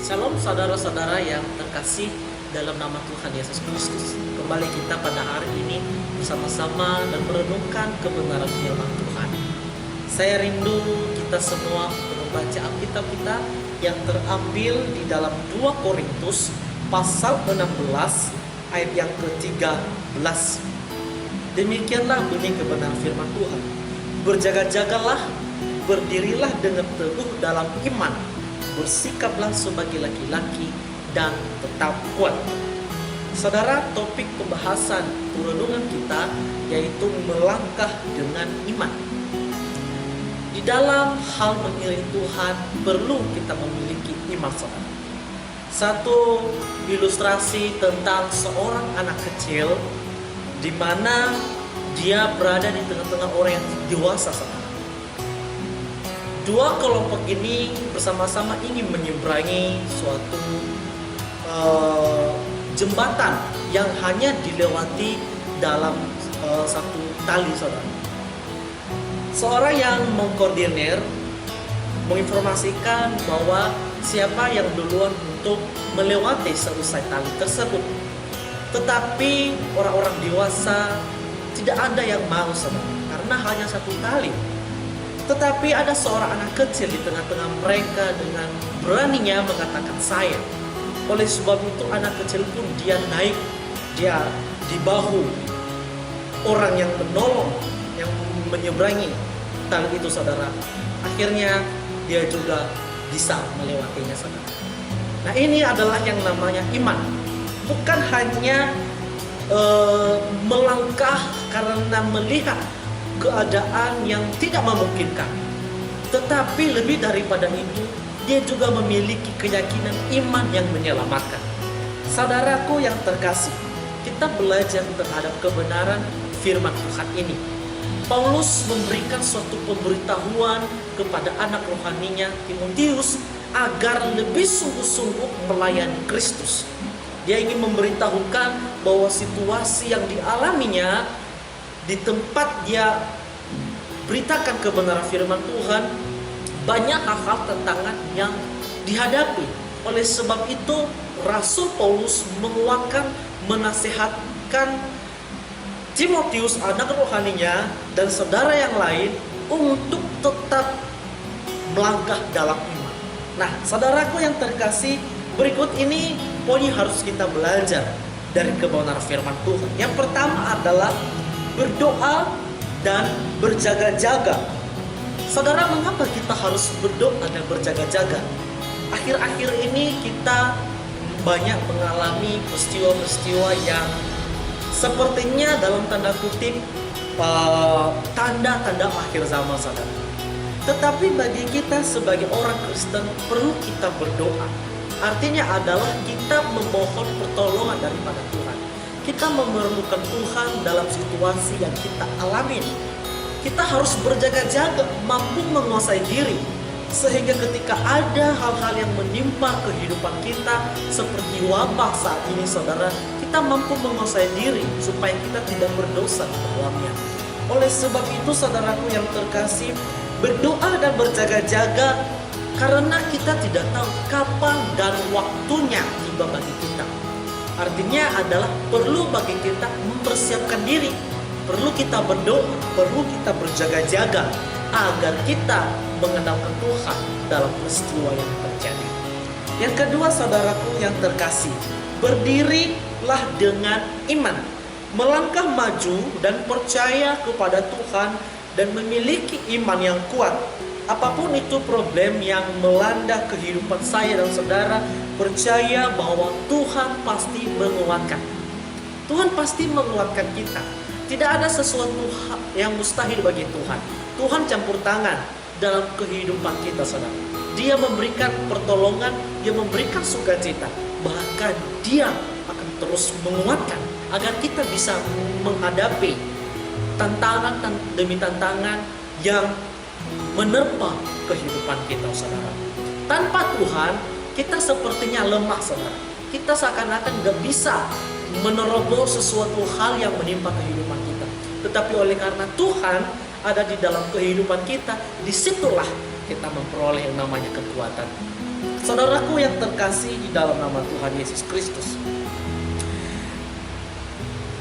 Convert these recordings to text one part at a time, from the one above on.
Shalom saudara-saudara yang terkasih dalam nama Tuhan Yesus Kristus. Kembali kita pada hari ini bersama-sama dan merenungkan kebenaran firman Tuhan. Saya rindu kita semua untuk membaca Alkitab kita yang terambil di dalam 2 Korintus pasal 16 ayat yang ke-13. Demikianlah bunyi kebenaran firman Tuhan. Berjaga-jagalah, berdirilah dengan teguh dalam iman, bersikaplah sebagai laki-laki dan tetap kuat. Saudara, topik pembahasan renungan kita yaitu melangkah dengan iman. Di dalam hal mengiring Tuhan perlu kita memiliki iman, saudara. Satu ilustrasi tentang seorang anak kecil di mana dia berada di tengah-tengah orang yang dewasa, saudara. Dua kelompok ini bersama-sama ingin menyeberangi suatu jembatan yang hanya dilewati dalam satu tali, saudara. Seorang yang mengkoordinir menginformasikan bahwa siapa yang duluan untuk melewati selesai tali tersebut. Tetapi orang-orang dewasa tidak ada yang mau, saudara, karena hanya satu tali. Tetapi ada seorang anak kecil di tengah-tengah mereka dengan beraninya mengatakan saya. Oleh sebab itu anak kecil pun dia naik, dia di bahu orang yang menolong, yang menyeberangi tali itu, saudara. Akhirnya dia juga bisa melewatinya, saudara. Nah, ini adalah yang namanya iman. Bukan hanya melangkah karena melihat keadaan yang tidak memungkinkan, tetapi lebih daripada itu dia juga memiliki keyakinan iman yang menyelamatkan. Saudaraku yang terkasih, kita belajar terhadap kebenaran firman Tuhan ini. Paulus memberikan suatu pemberitahuan kepada anak rohaninya Timotius agar lebih sungguh-sungguh melayani Kristus. Dia ingin memberitahukan bahwa situasi yang dialaminya di tempat dia beritakan kebenaran firman Tuhan, banyak hal-hal tantangan yang dihadapi. Oleh sebab itu Rasul Paulus menguatkan, menasihatkan Timotius anak rohaninya dan saudara yang lain untuk tetap melangkah dalam iman. Nah, saudaraku yang terkasih, berikut ini poin yang harus kita belajar dari kebenaran firman Tuhan. Yang pertama adalah berdoa dan berjaga-jaga. Saudara, mengapa kita harus berdoa dan berjaga-jaga? Akhir-akhir ini kita banyak mengalami peristiwa-peristiwa yang sepertinya dalam tanda kutip tanda-tanda akhir zaman, saudara. Tetapi bagi kita sebagai orang Kristen perlu kita berdoa. Artinya adalah kita memohon pertolongan daripada Tuhan. Kita memerlukan Tuhan dalam situasi yang kita alami. Kita harus berjaga-jaga, mampu menguasai diri, sehingga ketika ada hal-hal yang menimpa kehidupan kita seperti wabah saat ini, saudara, kita mampu menguasai diri supaya kita tidak berdosa di dalamnya. Oleh sebab itu, saudaraku yang terkasih, berdoa dan berjaga-jaga karena kita tidak tahu kapan dan waktunya tiba bagi kita. Artinya adalah perlu bagi kita mempersiapkan diri. Perlu kita berdoa, perlu kita berjaga-jaga agar kita mengenalkan Tuhan dalam peristiwa yang terjadi. Yang kedua, saudaraku yang terkasih, berdirilah dengan iman. Melangkah maju dan percaya kepada Tuhan dan memiliki iman yang kuat. Apapun itu problem yang melanda kehidupan saya dan saudara, percaya bahwa Tuhan pasti menguatkan. Tuhan pasti menguatkan kita. Tidak ada sesuatu yang mustahil bagi Tuhan. Tuhan campur tangan dalam kehidupan kita, saudara. Dia memberikan pertolongan, dia memberikan sukacita. Bahkan dia akan terus menguatkan agar kita bisa menghadapi tantangan demi tantangan yang menerpa kehidupan kita, saudara. Tanpa Tuhan, kita sepertinya lemah, saudara. Kita seakan-akan gak bisa menerobos sesuatu hal yang menimpa kehidupan kita. Tetapi oleh karena Tuhan ada di dalam kehidupan kita, disitulah kita memperoleh yang namanya kekuatan. Saudaraku yang terkasih di dalam nama Tuhan Yesus Kristus.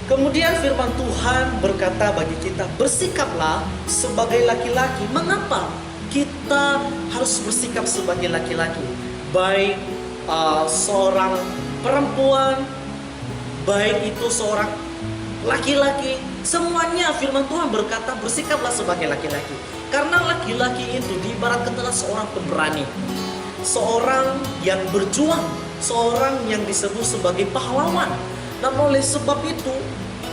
Kemudian firman Tuhan berkata bagi kita, bersikaplah sebagai laki-laki. Mengapa kita harus bersikap sebagai laki-laki? Baik seorang perempuan, baik itu seorang laki-laki, semuanya firman Tuhan berkata bersikaplah sebagai laki-laki. Karena laki-laki itu diibaratkan adalah seorang pemberani, seorang yang berjuang, seorang yang disebut sebagai pahlawan. Dan oleh sebab itu,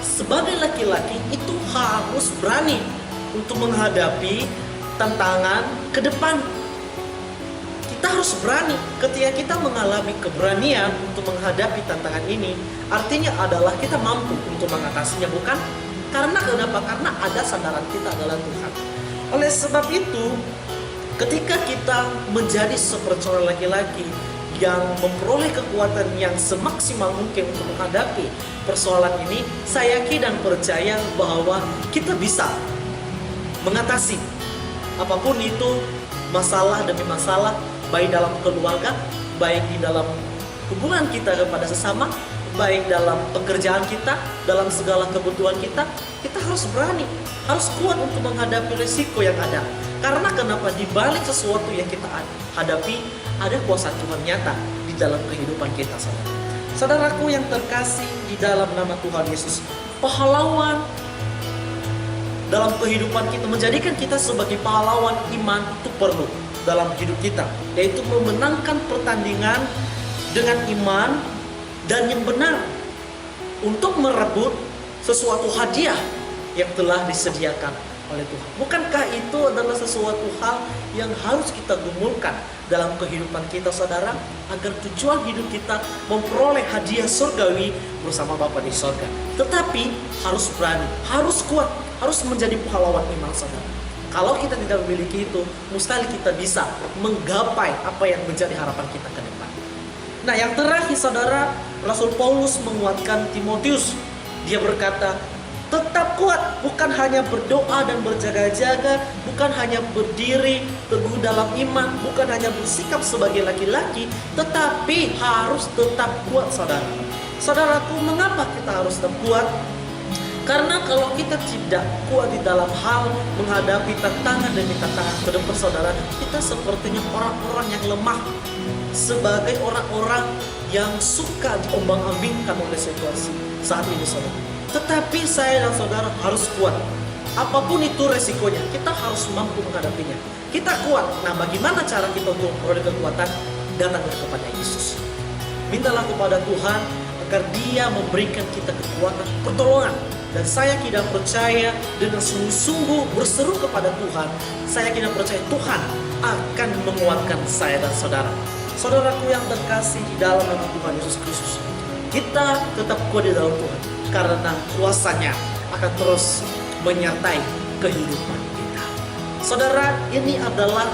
sebagai laki-laki itu harus berani untuk menghadapi tantangan ke depan. Kita harus berani. Ketika kita mengalami keberanian untuk menghadapi tantangan ini, artinya adalah kita mampu untuk mengatasinya, bukan? Karena kenapa? Karena ada sandaran kita adalah Tuhan. Oleh sebab itu, ketika kita menjadi seperti seorang laki-laki yang memperoleh kekuatan yang semaksimal mungkin untuk menghadapi persoalan ini, saya yakin dan percaya bahwa kita bisa mengatasi apapun itu, masalah demi masalah, baik dalam keluarga, baik di dalam hubungan kita kepada sesama, baik dalam pekerjaan kita, dalam segala kebutuhan kita. Kita harus berani, harus kuat untuk menghadapi risiko yang ada. Karena kenapa? Di balik sesuatu yang kita hadapi, ada kuasa Tuhan nyata di dalam kehidupan kita, saudara. Saudaraku yang terkasih di dalam nama Tuhan Yesus, pahlawan dalam kehidupan kita, menjadikan kita sebagai pahlawan iman itu perlu dalam hidup kita, yaitu memenangkan pertandingan dengan iman dan yang benar untuk merebut sesuatu hadiah yang telah disediakan oleh Tuhan. Bukankah itu adalah sesuatu hal yang harus kita gumulkan dalam kehidupan kita, saudara, agar tujuan hidup kita memperoleh hadiah surgawi bersama Bapa di sorga. Tetapi harus berani, harus kuat, harus menjadi pahlawan iman, saudara. Kalau kita tidak memiliki itu, mustahil kita bisa menggapai apa yang menjadi harapan kita ke depan. Nah, yang terakhir, saudara, Rasul Paulus menguatkan Timotius. Dia berkata, tetap kuat, bukan hanya berdoa dan berjaga-jaga, bukan hanya berdiri teguh dalam iman, bukan hanya bersikap sebagai laki-laki, tetapi harus tetap kuat, saudara. Saudaraku, mengapa kita harus tetap kuat? Karena kalau kita tidak kuat di dalam hal menghadapi tantangan demi tantangan ke depan, saudara, kita sepertinya orang-orang yang lemah, sebagai orang-orang yang suka diombang-ambingkan oleh situasi saat ini, saudara. Tetapi saya dan saudara harus kuat. Apapun itu resikonya, kita harus mampu menghadapinya. Kita kuat. Nah, bagaimana cara kita untuk memperoleh kekuatan? Datanglah kepada Yesus. Mintalah kepada Tuhan agar Dia memberikan kita kekuatan, pertolongan. Dan saya tidak percaya, dengan sungguh-sungguh berseru kepada Tuhan, saya tidak percaya Tuhan akan menguatkan saya dan saudara. Saudaraku yang terkasih di dalam nama Tuhan Yesus Kristus, kita tetap kuat di dalam Tuhan, karena kuasanya akan terus menyertai kehidupan kita. Saudara, ini adalah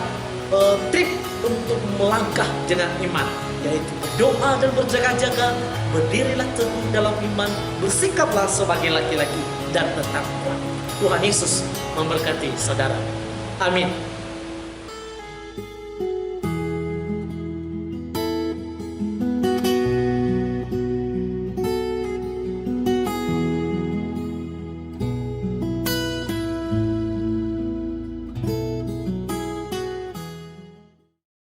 trik untuk melangkah dengan iman, yaitu berdoa dan berjaga-jaga, berdirilah teguh dalam iman, bersikaplah sebagai laki-laki, dan tetap kuat. Tuhan Yesus memberkati saudara. Amin.